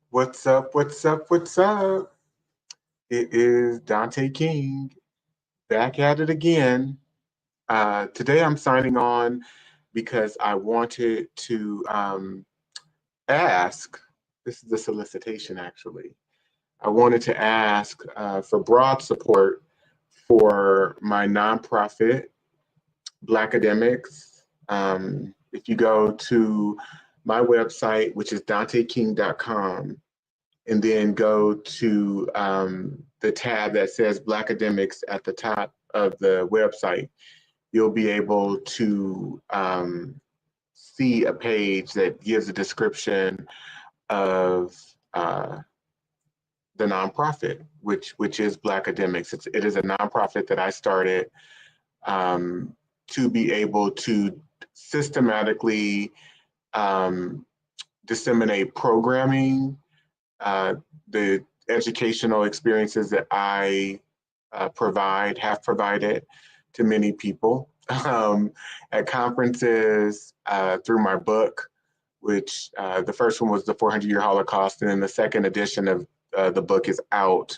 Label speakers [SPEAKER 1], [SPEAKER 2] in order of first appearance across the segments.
[SPEAKER 1] What's up? What's up? What's up? It is Dante King back at it again. Today I'm signing on because I wanted to ask. This is a solicitation, actually. I wanted to ask for broad support for my nonprofit, Blackademics. If you go to my website, which is danteking.com, and then go to the tab that says Blackademics at the top of the website, you'll be able to see a page that gives a description of the nonprofit, which is Blackademics. It is a nonprofit that I started to be able to systematically disseminate programming, the educational experiences that I have provided to many people at conferences, through my book, which the first one was the 400-Year Holocaust, and then the second edition of the book is out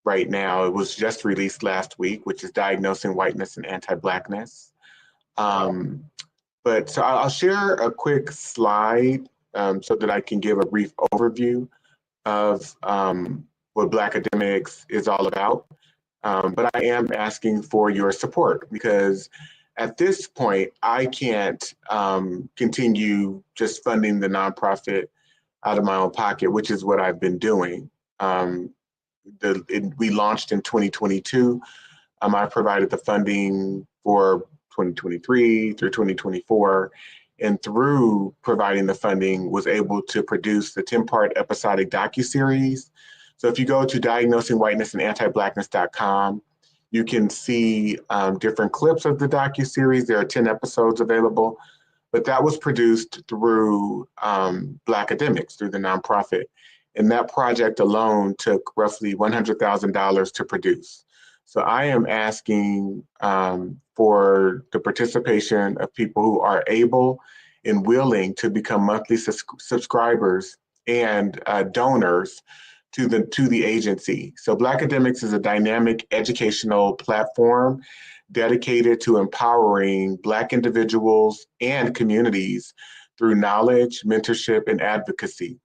[SPEAKER 1] right now. It was just released last week, which is Diagnosing Whiteness and Anti-Blackness. But so I'll share a quick slide so that I can give a brief overview of what Blackademics is all about. But I am asking for your support because at this point, I can't continue just funding the nonprofit out of my own pocket, which is what I've been doing. We launched in 2022. I provided the funding for 2023 through 2024. And through providing the funding, was able to produce the 10-part episodic docuseries. So if you go to diagnosingwhitenessandantiblackness.com, you can see different clips of the docuseries. There are 10 episodes available, but that was produced through Blackademics, through the nonprofit. And that project alone took roughly $100,000 to produce. So I am asking for the participation of people who are able and willing to become monthly subscribers and donors to the agency. So Blackademics is a dynamic educational platform dedicated to empowering Black individuals and communities through knowledge, mentorship, and advocacy.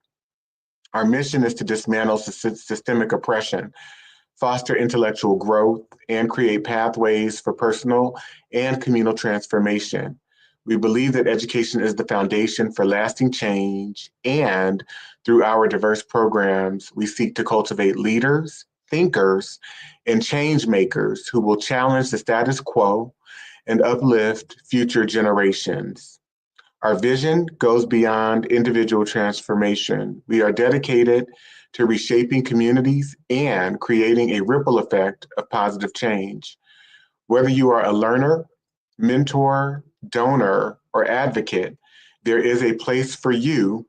[SPEAKER 1] Our mission is to dismantle systemic oppression, foster intellectual growth, and create pathways for personal and communal transformation. We believe that education is the foundation for lasting change, and through our diverse programs, we seek to cultivate leaders, thinkers, and change makers who will challenge the status quo and uplift future generations. Our vision goes beyond individual transformation. We are dedicated to reshaping communities and creating a ripple effect of positive change. Whether you are a learner, mentor, donor, or advocate, there is a place for you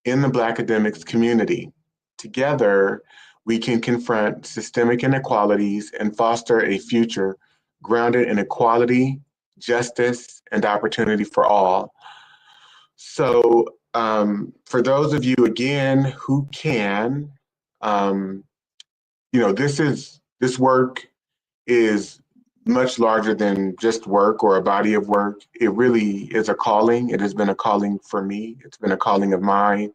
[SPEAKER 1] in the Blackademics community. Together, we can confront systemic inequalities and foster a future grounded in equality, justice, and opportunity for all. So for those of you, again, who can, this work is much larger than just work or a body of work. It really is a calling. It has been a calling for me. It's been a calling of mine.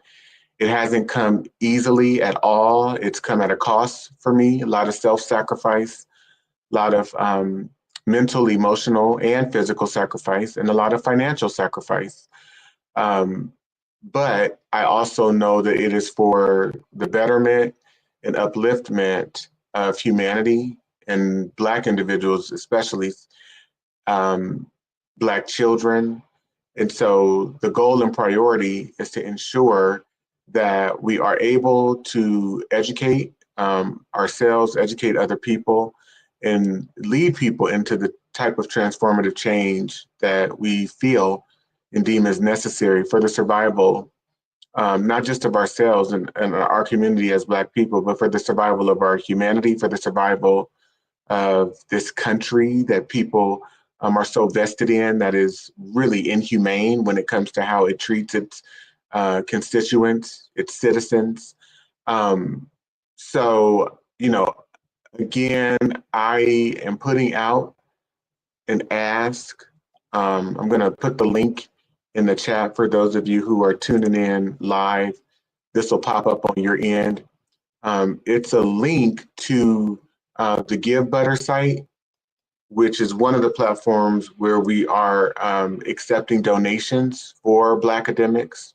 [SPEAKER 1] It hasn't come easily at all. It's come at a cost for me, a lot of self-sacrifice, a lot of mental, emotional, and physical sacrifice, and a lot of financial sacrifice. But I also know that it is for the betterment and upliftment of humanity and Black individuals, especially Black children. And so the goal and priority is to ensure that we are able to educate ourselves, educate other people, and lead people into the type of transformative change that we feel and deem as necessary for the survival, not just of ourselves and our community as Black people, but for the survival of our humanity, for the survival of this country that people are so vested in, that is really inhumane when it comes to how it treats its constituents, its citizens. So, again, I am putting out an ask. I'm going to put the link in the chat for those of you who are tuning in live. This will pop up on your end. It's a link to the Give Butter site, which is one of the platforms where we are accepting donations for Blackademics.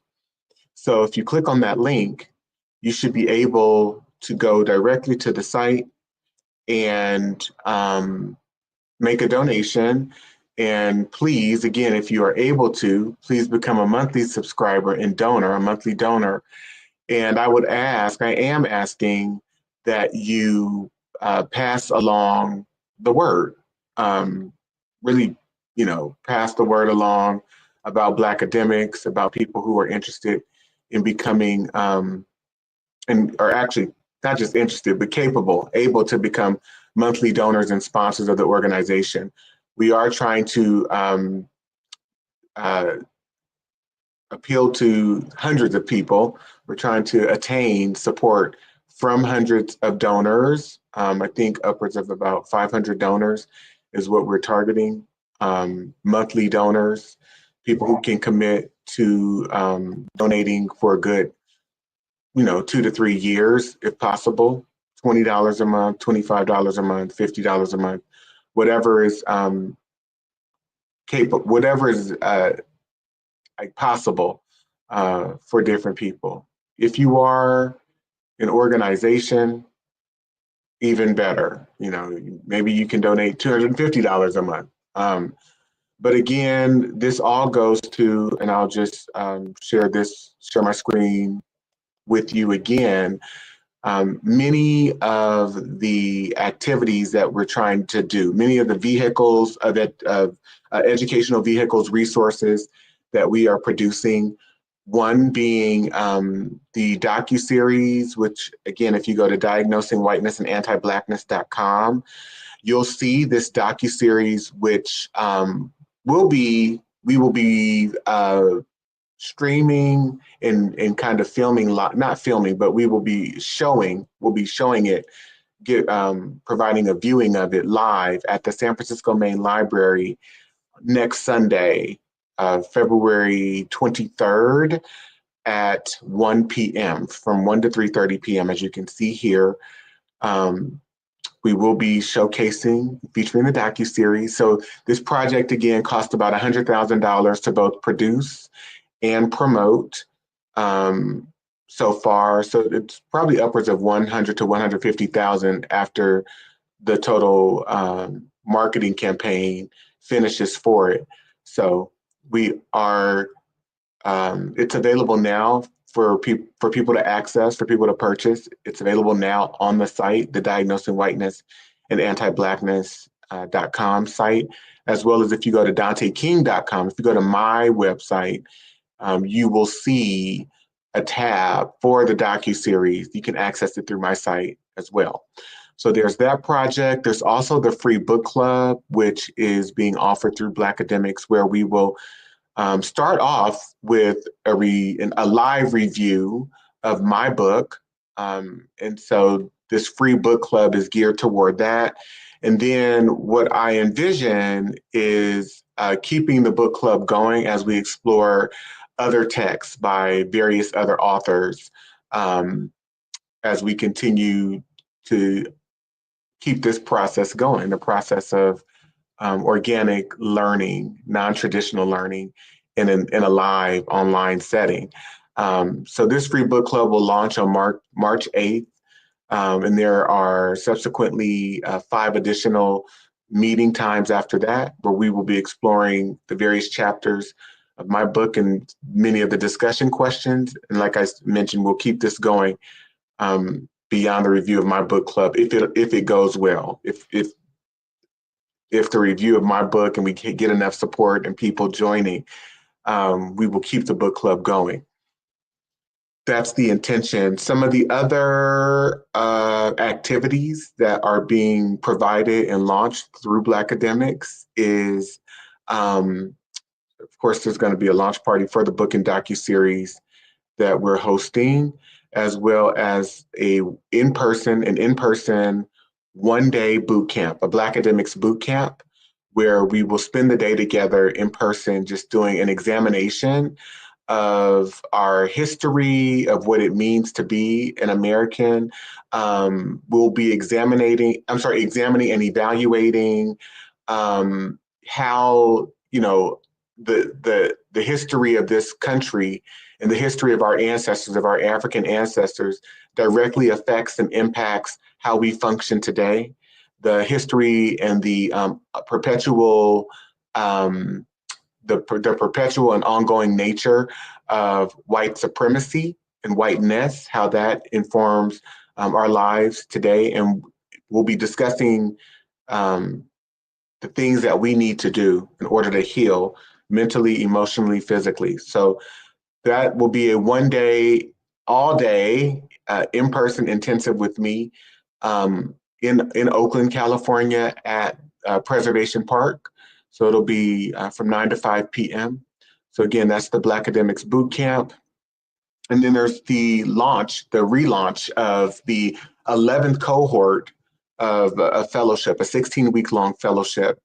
[SPEAKER 1] So if you click on that link, you should be able to go directly to the site and make a donation. And please, again, if you are able to, please become a monthly subscriber and donor, a monthly donor. And I am asking that you pass along the word. Really, pass the word along about Blackademics, about people who are interested in becoming, and are actually not just interested, but able to become monthly donors and sponsors of the organization. We are trying to appeal to hundreds of people. We're trying to attain support from hundreds of donors. I think upwards of about 500 donors is what we're targeting. Monthly donors, people who can commit to donating for a good, 2 to 3 years, if possible. $20 a month, $25 a month, $50 a month, whatever is capable, whatever is possible for different people. If you are an organization, even better. Maybe you can donate $250 a month. But again, this all goes to, and I'll just share my screen with you again. Many of the activities that we're trying to do, many of the vehicles educational vehicles, resources that we are producing, one being the docuseries, which again, if you go to Diagnosing Whiteness and Anti-Blackness.com, you'll see this docuseries, which we will be streaming and kind of filming, not filming, but we'll be showing it, providing a viewing of it live at the San Francisco Main Library next Sunday, February 23rd at 1 p.m. from 1 to 3:30 p.m. As you can see here, we will be featuring the docuseries. So this project, again, cost about $100,000 to both produce and promote so far. So it's probably upwards of 100 to 150,000 after the total marketing campaign finishes for it. So we are, it's available now for people to access, for people to purchase. It's available now on the site, the Diagnosing Whiteness and Anti-Blackness.com site, as well as if you go to DanteKing.com, if you go to my website, you will see a tab for the docuseries. You can access it through my site as well. So there's that project. There's also the free book club, which is being offered through Blackademics, where we will start off with a live review of my book. And so this free book club is geared toward that. And then what I envision is keeping the book club going as we explore other texts by various other authors, as we continue to keep this process going, the process of organic learning, non-traditional learning in a live online setting. So this free book club will launch on March 8th. And there are subsequently 5 additional meeting times after that, where we will be exploring the various chapters of my book and many of the discussion questions. And like I mentioned, we'll keep this going beyond the review of my book club if it goes well. If the review of my book and we can get enough support and people joining, we will keep the book club going. That's the intention. Some of the other activities that are being provided and launched through Blackademics is, of course, there's going to be a launch party for the book and docuseries. that we're hosting, as well as an in-person 1-day boot camp, a Blackademics Bootcamp, where we will spend the day together in person, just doing an examination of our history, of what it means to be an American. We'll be examining and evaluating how, the history of this country and the history of our ancestors, of our African ancestors, directly affects and impacts how we function today. The history and the perpetual the perpetual and ongoing nature of white supremacy and whiteness, how that informs our lives today. And we'll be discussing the things that we need to do in order to heal mentally, emotionally, physically. So that will be a 1-day, all day, in-person intensive with me in Oakland, California at Preservation Park. So it'll be from 9 to 5 p.m. So again, that's the Blackademics Bootcamp. And then there's the relaunch of the 11th cohort of a fellowship, a 16-week long fellowship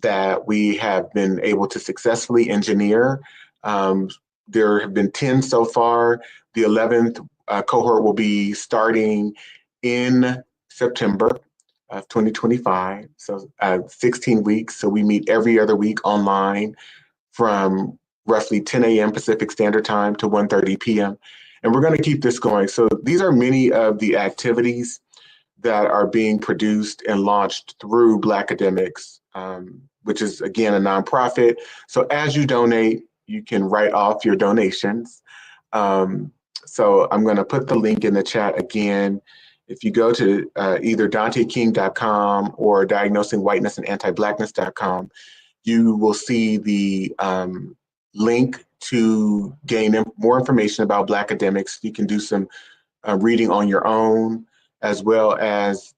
[SPEAKER 1] that we have been able to successfully engineer. There have been 10 so far. The 11th cohort will be starting in September of 2025. So 16 weeks. So we meet every other week online from roughly 10 a.m. Pacific Standard Time to 1:30 p.m. And we're going to keep this going. So these are many of the activities that are being produced and launched through Blackademics, which is, again, a nonprofit. So as you donate, you can write off your donations. So I'm going to put the link in the chat again. If you go to either DanteKing.com or Diagnosing Whiteness and Anti-Blackness.com, you will see the link to gain more information about Blackademics. You can do some reading on your own, as well as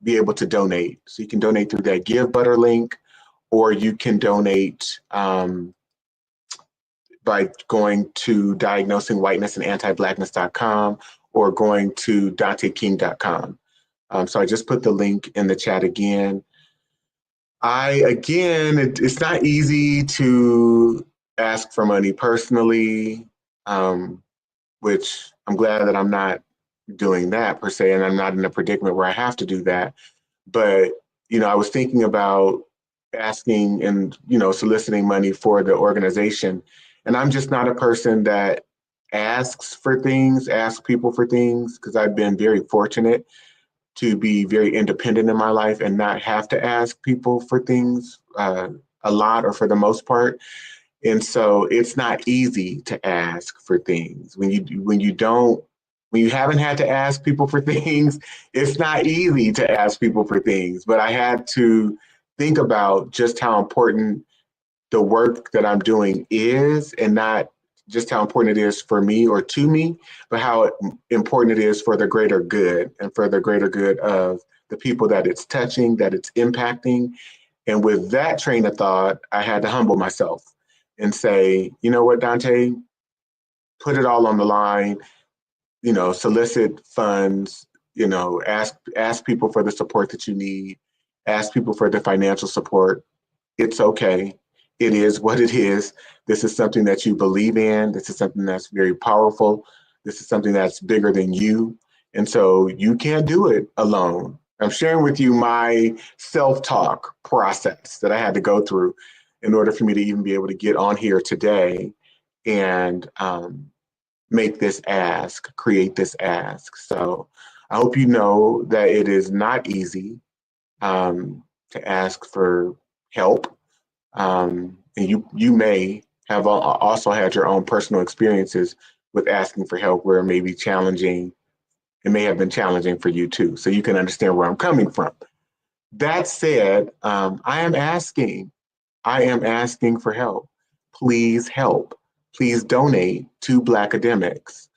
[SPEAKER 1] be able to donate. So you can donate through that Give Butter link, or you can donate by going to Diagnosing Whiteness and Anti-Blackness.com or going to DanteKing.com. So I just put the link in the chat again. It's not easy to ask for money personally, which I'm glad that I'm not doing that per se, and I'm not in a predicament where I have to do that. But, I was thinking about asking and, soliciting money for the organization. And I'm just not a person that asks people for things, because I've been very fortunate to be very independent in my life and not have to ask people for things a lot, or for the most part. And so it's not easy to ask for things. When you haven't had to ask people for things, it's not easy to ask people for things. But I had to think about just how important the work that I'm doing is, and not just how important it is for me or to me, but how important it is for the greater good, and for the greater good of the people that it's touching, that it's impacting. And with that train of thought, I had to humble myself and say, you know what, Dante, put it all on the line, solicit funds, ask people for the support that you need, ask people for the financial support. It's okay. It is what it is. This is something that you believe in. This is something that's very powerful. This is something that's bigger than you. And so you can't do it alone. I'm sharing with you my self-talk process that I had to go through in order for me to even be able to get on here today and make this ask, create this ask. So I hope you know that it is not easy to ask for help. And you may have also had your own personal experiences with asking for help where it may be challenging. It may have been challenging for you too. So you can understand where I'm coming from. That said, I am asking for help. Please help. Please donate to Blackademics.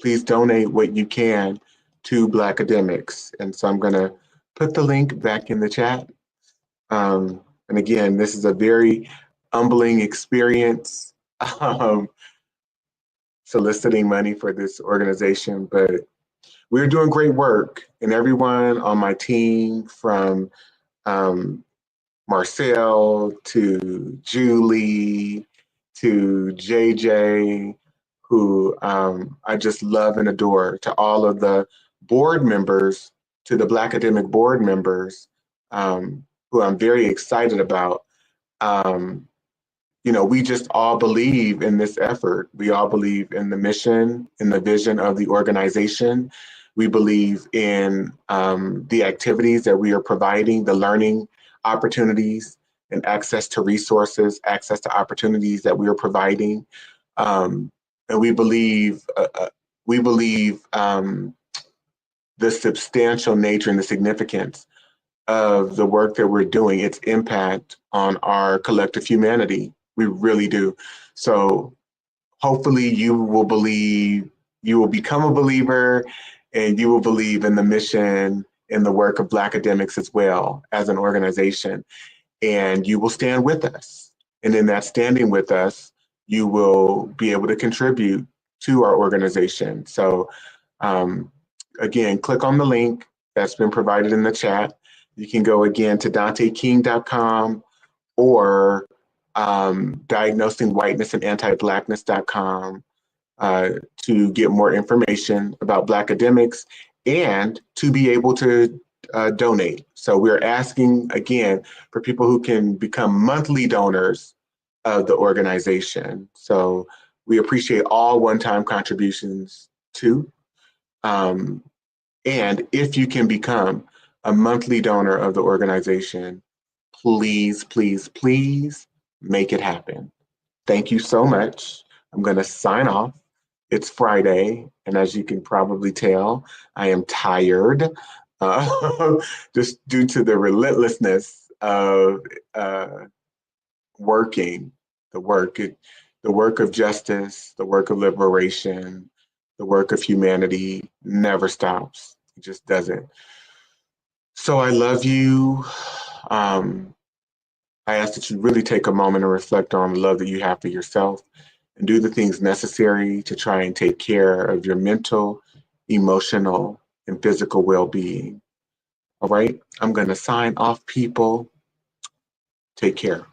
[SPEAKER 1] Please donate what you can to Blackademics. And so I'm going to put the link back in the chat. And again, this is a very humbling experience. soliciting money for this organization, but we're doing great work. And everyone on my team, from Marcel to Julie to JJ, who I just love and adore, to all of the board members, to the Blackademic board members, who I'm very excited about. You know, we just all believe in this effort. We all believe in the mission, in the vision of the organization. We believe in the activities that we are providing, the learning opportunities and access to resources, access to opportunities that we are providing. And we believe the substantial nature and the significance of the work that we're doing, its impact on our collective humanity. We really do. So hopefully you will become a believer, and you will believe in the mission and the work of Blackademics as well as an organization. And you will stand with us. And in that standing with us, you will be able to contribute to our organization. So again, click on the link that's been provided in the chat. You can go again to danteking.com or Diagnosing Whiteness and Anti-Blackness.com to get more information about Blackademics and to be able to donate. So we're asking again for people who can become monthly donors of the organization. So we appreciate all one-time contributions too. And if you can become a monthly donor of the organization, please, please, please make it happen. Thank you so much. I'm going to sign off. It's Friday, and as you can probably tell, I am tired, just due to the relentlessness of working, the work of justice, the work of liberation, the work of humanity never stops. It just doesn't. So I love you. I ask that you really take a moment and reflect on the love that you have for yourself and do the things necessary to try and take care of your mental, emotional, and physical well-being. All right, I'm going to sign off, people. Take care.